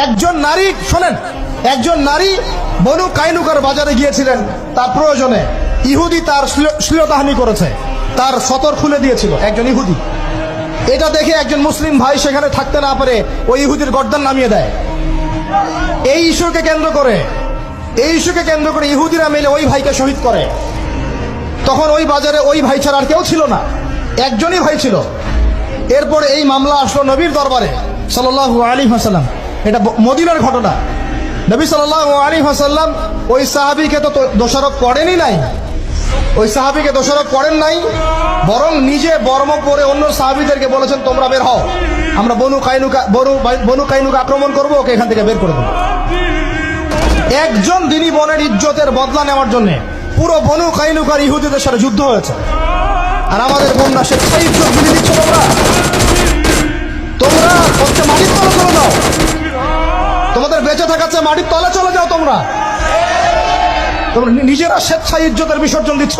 একজন নারী, শোনেন, একজন নারী বনু কাইনুকার বাজারে গিয়েছিলেন তার প্রয়োজনে। ইহুদি তার শ্লীলতাহানি করেছে, তার সতর খুলে দিয়েছিল একজন ইহুদি। এটা দেখে একজন মুসলিম ভাই সেখানে থাকতে না পারে ওই ইহুদির গর্দান নামিয়ে দেয়। এই ইস্যুকে কেন্দ্র করে ইহুদিরা মিলে ওই ভাইকে শহীদ করে। তখন ওই বাজারে ওই ভাই ছাড়া আর কেউ ছিল না, একজনই ভাই ছিল। এরপরে এই মামলা আসলো নবীর দরবারে সাল্লাল্লাহু আলাইহি ওয়াসাল্লাম। এটা মদিনার ঘটনা। নবী সাল্লাল্লাহু আলাইহি ওয়াসাল্লাম ওই সাহাবীকে তো দোষারোপ করেনই নাই, ওই সাহাবীকে দোষারোপ করেন নাই, বরং নিজে বর্ম পরে অন্য সাহাবীদেরকে বলেছেন তোমরা বের হও, আমরা বনু কাইনুকা আক্রমণ করবো, ওকে এখান থেকে বের করে দেবো। একজন দিনী বোনের ইজ্জতের বদলা নেওয়ার জন্য পুরো বনু কাইনুকার ইহুদিদের সাথে যুদ্ধ হয়েছে। আর আমাদের বোনরা সেই ইজ্জত বিলি দিচ্ছ তোমরা হচ্ছে মাটির তলে চলে যাও, তোমাদের বেঁচে থাকার চেয়ে মাটির তলে চলে যাও। তোমরা নিজেরা স্বেচ্ছায় ইজ্জতের বিসর্জন দিচ্ছ।